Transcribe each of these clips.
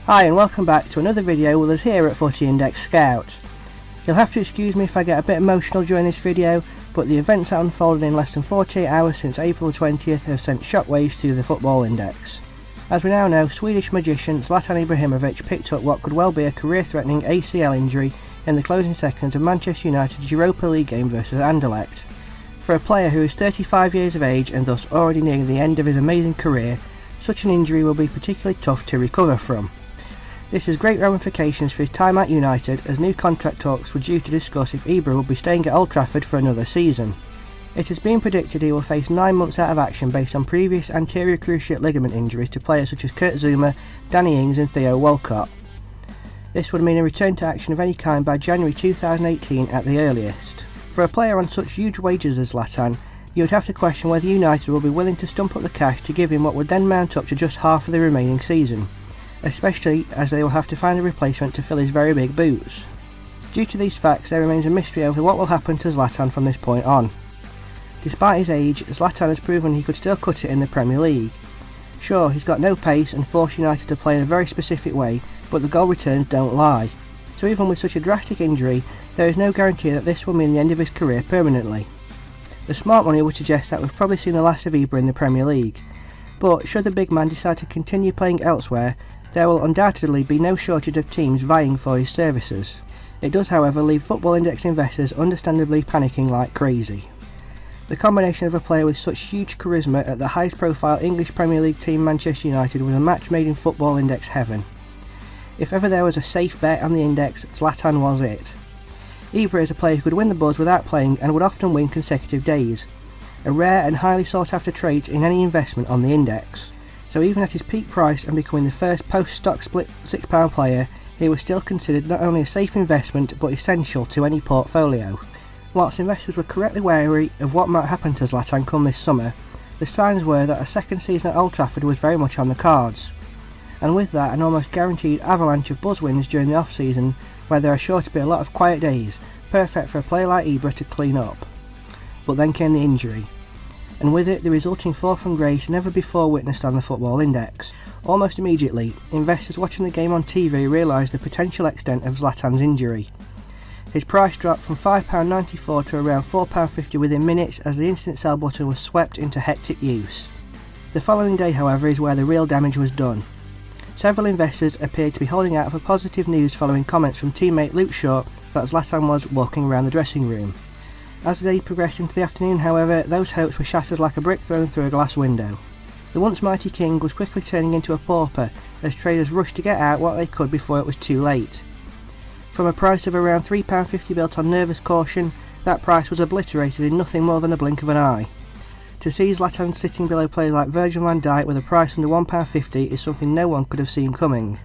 Hi and welcome back to another video with us here at Footy Index Scout. You'll have to excuse me if I get a bit emotional during this video, but the events that unfolded in less than 48 hours since April the 20th have sent shockwaves through the Football Index. As we now know, Swedish magician Zlatan Ibrahimovic picked up what could well be a career-threatening ACL injury in the closing seconds of Manchester United's Europa League game versus Anderlecht. For a player who is 35 years of age and thus already near the end of his amazing career, such an injury will be particularly tough to recover from. This has great ramifications for his time at United, as new contract talks were due to discuss if Ibra will be staying at Old Trafford for another season. It has been predicted he will face 9 months out of action based on previous anterior cruciate ligament injuries to players such as Kurt Zouma, Danny Ings and Theo Walcott. This would mean a return to action of any kind by January 2018 at the earliest. For a player on such huge wages as Zlatan, you would have to question whether United will be willing to stump up the cash to give him what would then mount up to just half of the remaining season, especially as they will have to find a replacement to fill his very big boots. Due to these facts, there remains a mystery over what will happen to Zlatan from this point on. Despite his age, Zlatan has proven he could still cut it in the Premier League. Sure, he's got no pace and forced United to play in a very specific way, but the goal returns don't lie. So even with such a drastic injury, there is no guarantee that this will mean the end of his career permanently. The smart money would suggest that we've probably seen the last of Ibra in the Premier League, but should the big man decide to continue playing elsewhere, there will undoubtedly be no shortage of teams vying for his services. It does, however, leave Football Index investors understandably panicking like crazy. The combination of a player with such huge charisma at the highest profile English Premier League team Manchester United was a match made in Football Index heaven. If ever there was a safe bet on the index, Zlatan was it. Ibra is a player who could win the buzz without playing and would often win consecutive days, a rare and highly sought after trait in any investment on the index. So even at his peak price and becoming the first post-stock split £6 player, he was still considered not only a safe investment but essential to any portfolio. Whilst investors were correctly wary of what might happen to Zlatan come this summer, the signs were that a second season at Old Trafford was very much on the cards. And with that, an almost guaranteed avalanche of buzz wins during the off-season, where there are sure to be a lot of quiet days, perfect for a player like Ibra to clean up. But then came the injury, and with it the resulting fall from grace never before witnessed on the Football Index. Almost immediately, investors watching the game on TV realised the potential extent of Zlatan's injury. His price dropped from £5.94 to around £4.50 within minutes as the instant sell button was swept into hectic use. The following day, however, is where the real damage was done. Several investors appeared to be holding out for positive news following comments from teammate Luke Shaw that Zlatan was walking around the dressing room. As the day progressed into the afternoon, however, those hopes were shattered like a brick thrown through a glass window. The once mighty king was quickly turning into a pauper as traders rushed to get out what they could before it was too late. From a price of around £3.50 built on nervous caution, that price was obliterated in nothing more than a blink of an eye. To see Zlatan sitting below players like Virgil van Dijk with a price under £1.50 is something no one could have seen coming.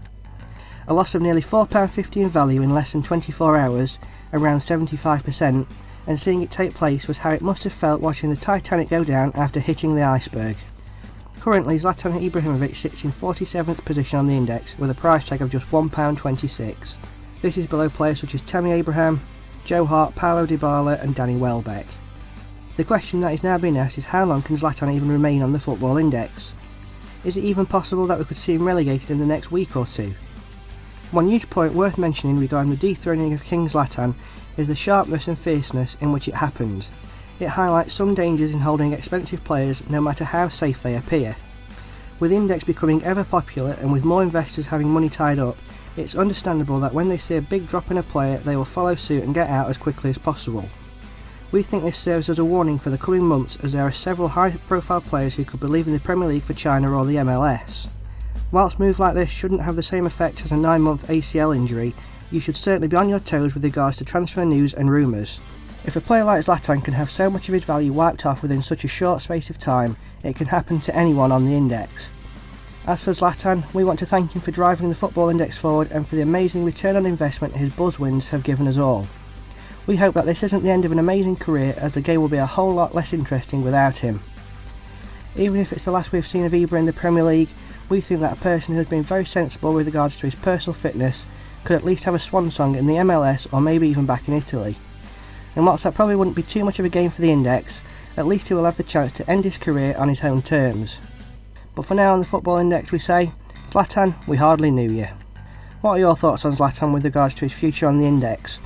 A loss of nearly £4.50 in value in less than 24 hours, around 75%, and seeing it take place was how it must have felt watching the Titanic go down after hitting the iceberg. Currently, Zlatan Ibrahimovic sits in 47th position on the index with a price tag of just £1.26. This is below players such as Tammy Abraham, Joe Hart, Paulo Dybala and Danny Welbeck. The question that is now being asked is how long can Zlatan even remain on the Football Index? Is it even possible that we could see him relegated in the next week or two? One huge point worth mentioning regarding the dethroning of King Zlatan is the sharpness and fierceness in which it happened. It highlights some dangers in holding expensive players no matter how safe they appear. With the index becoming ever popular and with more investors having money tied up, it's understandable that when they see a big drop in a player they will follow suit and get out as quickly as possible. We think this serves as a warning for the coming months, as there are several high profile players who could be leaving the Premier League for China or the MLS. Whilst moves like this shouldn't have the same effect as a 9-month ACL injury, you should certainly be on your toes with regards to transfer news and rumours. If a player like Zlatan can have so much of his value wiped off within such a short space of time, it can happen to anyone on the index. As for Zlatan, we want to thank him for driving the Football Index forward and for the amazing return on investment his buzz wins have given us all. We hope that this isn't the end of an amazing career, as the game will be a whole lot less interesting without him. Even if it's the last we've seen of Ibra in the Premier League, we think that a person who has been very sensible with regards to his personal fitness could at least have a swan song in the MLS or maybe even back in Italy. And whilst that probably wouldn't be too much of a game for the index, at least he will have the chance to end his career on his own terms. But for now on the Football Index we say, Zlatan, we hardly knew you. What are your thoughts on Zlatan with regards to his future on the index?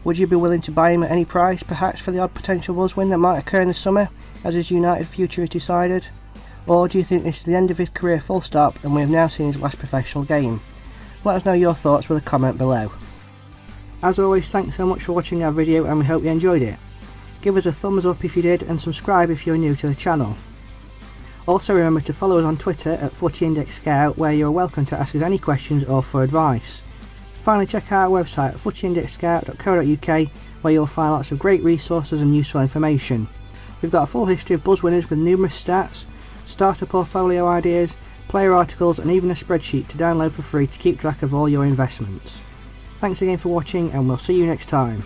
Would you be willing to buy him at any price, perhaps for the odd potential buzz win that might occur in the summer, as his United future is decided? Or do you think this is the end of his career full stop and we have now seen his last professional game? Let us know your thoughts with a comment below. As always, thanks so much for watching our video and we hope you enjoyed it. Give us a thumbs up if you did and subscribe if you're new to the channel. Also remember to follow us on Twitter at FootyIndexScout, where you are welcome to ask us any questions or for advice. Finally, check out our website at footyindexscout.co.uk, where you'll find lots of great resources and useful information. We've got a full history of buzz winners with numerous stats, starter portfolio ideas, player articles and even a spreadsheet to download for free to keep track of all your investments. Thanks again for watching and we'll see you next time.